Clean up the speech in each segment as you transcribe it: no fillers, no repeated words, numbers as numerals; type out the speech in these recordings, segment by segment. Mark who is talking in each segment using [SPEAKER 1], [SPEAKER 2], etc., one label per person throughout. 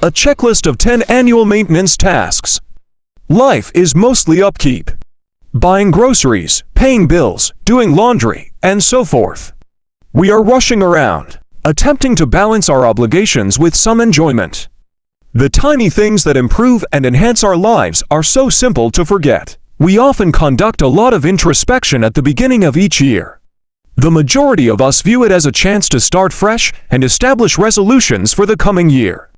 [SPEAKER 1] A checklist of 10 annual maintenance tasks. Life is mostly upkeep. Buying groceries, paying bills, doing laundry, and so forth. We are rushing around, attempting to balance our obligations with some enjoyment. The tiny things that improve and enhance our lives are so simple to forget. We often conduct a lot of introspection at the beginning of each year. The majority of us view it as a chance to start fresh and establish resolutions for the coming year.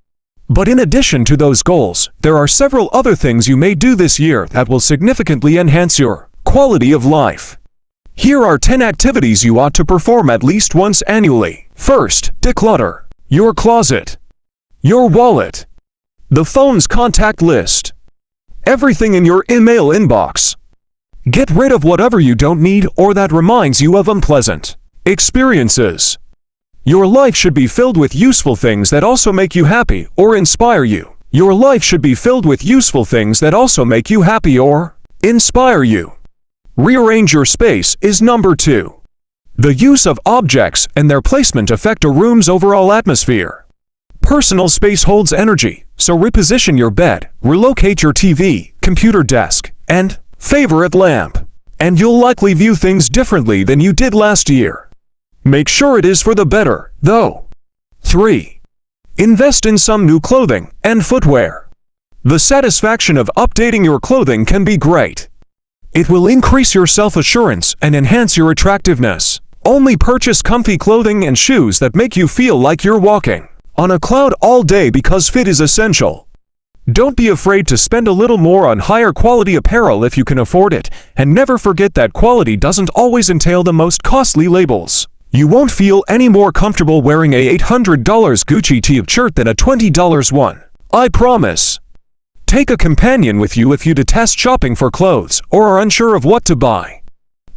[SPEAKER 1] But in addition to those goals, there are several other things you may do this year that will significantly enhance your quality of life. Here are 10 activities you ought to perform at least once annually. First, declutter your closet, your wallet, the phone's contact list, everything in your email inbox. Get rid of whatever you don't need or that reminds you of unpleasant experiences. Your life should be filled with useful things that also make you happy or inspire you. Your life should be filled with useful things that also make you happy or inspire you. Rearrange your space is number 2. The use of objects and their placement affect a room's overall atmosphere. Personal space holds energy, so reposition your bed, relocate your TV, computer desk, and favorite lamp, and you'll likely view things differently than you did last year. Make sure it is for the better, though. 3. Invest in some new clothing and footwear. The satisfaction of updating your clothing can be great. It will increase your self-assurance and enhance your attractiveness. Only purchase comfy clothing and shoes that make you feel like you're walking on a cloud all day because fit is essential. Don't be afraid to spend a little more on higher quality apparel if you can afford it, and never forget that quality doesn't always entail the most costly labels. You won't feel any more comfortable wearing a $800 Gucci t-shirt than a $20 one. I promise. Take a companion with you if you detest shopping for clothes or are unsure of what to buy.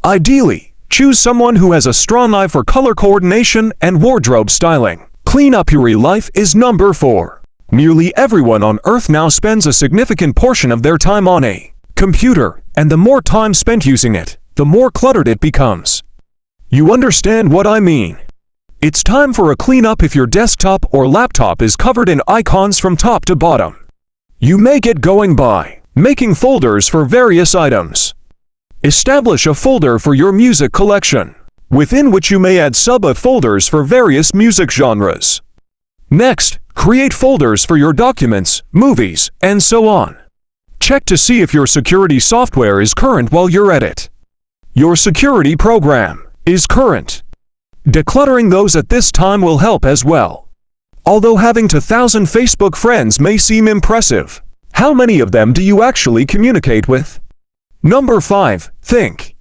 [SPEAKER 1] Ideally, choose someone who has a strong eye for color coordination and wardrobe styling. Clean up your life is number 4. Nearly everyone on Earth now spends a significant portion of their time on a computer, and the more time spent using it, the more cluttered it becomes. You understand what I mean? It's time for a cleanup if your desktop or laptop is covered in icons from top to bottom. You may get going by making folders for various items. Establish a folder for your music collection, within which you may add sub-folders for various music genres. Next, create folders for your documents, movies, and so on. Check to see if your security software is current while you're at it. Your security program is current. Decluttering those at this time will help as well. Although having 2,000 Facebook friends may seem impressive, how many of them do you actually communicate with? Number 5. Think.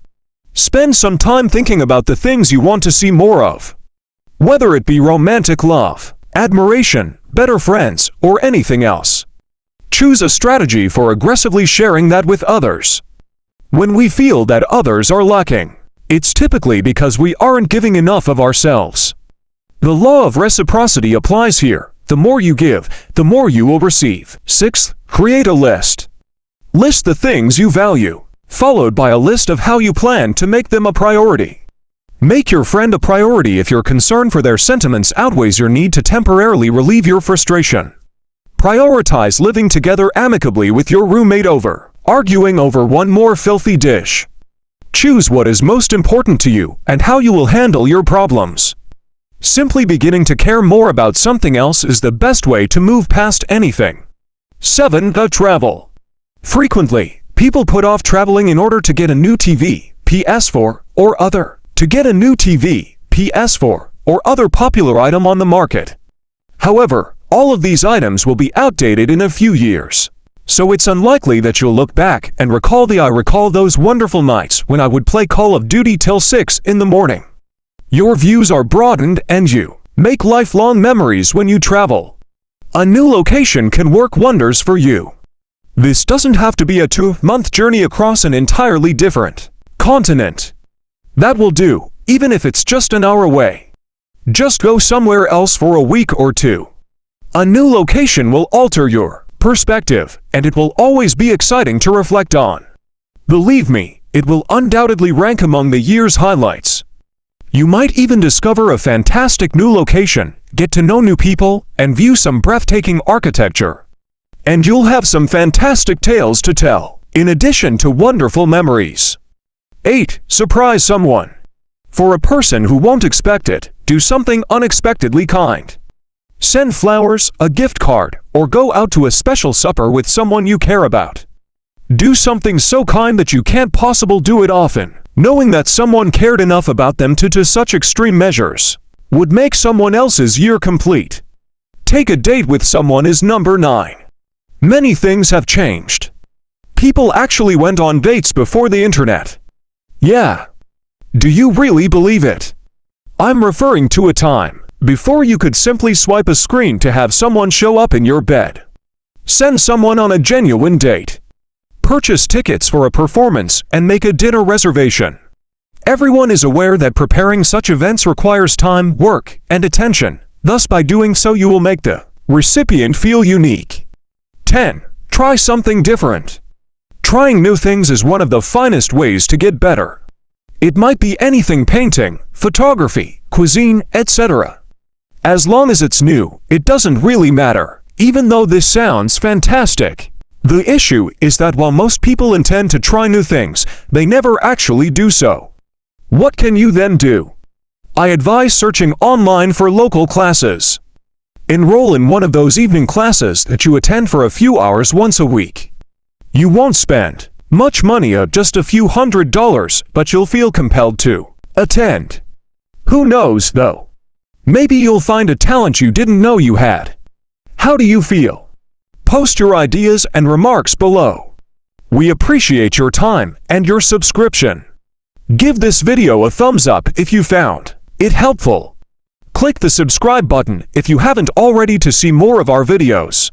[SPEAKER 1] Spend some time thinking about the things you want to see more of. Whether it be romantic love, admiration, better friends, or anything else. Choose a strategy for aggressively sharing that with others. When we feel that others are lacking, it's typically because we aren't giving enough of ourselves. The law of reciprocity applies here. The more you give, the more you will receive. 6. Create a list. List the things you value, followed by a list of how you plan to make them a priority. Make your friend a priority if your concern for their sentiments outweighs your need to temporarily relieve your frustration. Prioritize living together amicably with your roommate over arguing over one more filthy dish. Choose what is most important to you and how you will handle your problems. Simply beginning to care more about something else is the best way to move past anything. 7. Travel. Frequently, people put off traveling in order to get a new TV, PS4, or other popular item on the market. However, all of these items will be outdated in a few years. So it's unlikely that you'll look back and I recall those wonderful nights when I would play Call of Duty till 6 in the morning. Your views are broadened and you make lifelong memories when you travel. A new location can work wonders for you. This doesn't have to be a 2-month journey across an entirely different continent. That will do, even if it's just an hour away. Just go somewhere else for a week or 2. A new location will alter your perspective, and it will always be exciting to reflect on. Believe me, it will undoubtedly rank among the year's highlights. You might even discover a fantastic new location, get to know new people, and view some breathtaking architecture. And you'll have some fantastic tales to tell, in addition to wonderful memories. 8. Surprise someone. For a person who won't expect it, do something unexpectedly kind. Send flowers, a gift card, or go out to a special supper with someone you care about. Do something so kind that you can't possibly do it often. Knowing that someone cared enough about them to such extreme measures would make someone else's year complete. Take a date with someone is number 9. Many things have changed. People actually went on dates before the internet. Yeah. Do you really believe it? I'm referring to a time before you could simply swipe a screen to have someone show up in your bed. Send someone on a genuine date. Purchase tickets for a performance and make a dinner reservation. Everyone is aware that preparing such events requires time, work, and attention. Thus, by doing so, you will make the recipient feel unique. 10. Try something different. Trying new things is one of the finest ways to get better. It might be anything: painting, photography, cuisine, etc. As long as it's new, it doesn't really matter, even though this sounds fantastic. The issue is that while most people intend to try new things, they never actually do so. What can you then do? I advise searching online for local classes. Enroll in one of those evening classes that you attend for a few hours once a week. You won't spend much money, just a few $100s, but you'll feel compelled to attend. Who knows, though? Maybe you'll find a talent you didn't know you had. How do you feel? Post your ideas and remarks below. We appreciate your time and your subscription. Give this video a thumbs up if you found it helpful. Click the subscribe button if you haven't already to see more of our videos.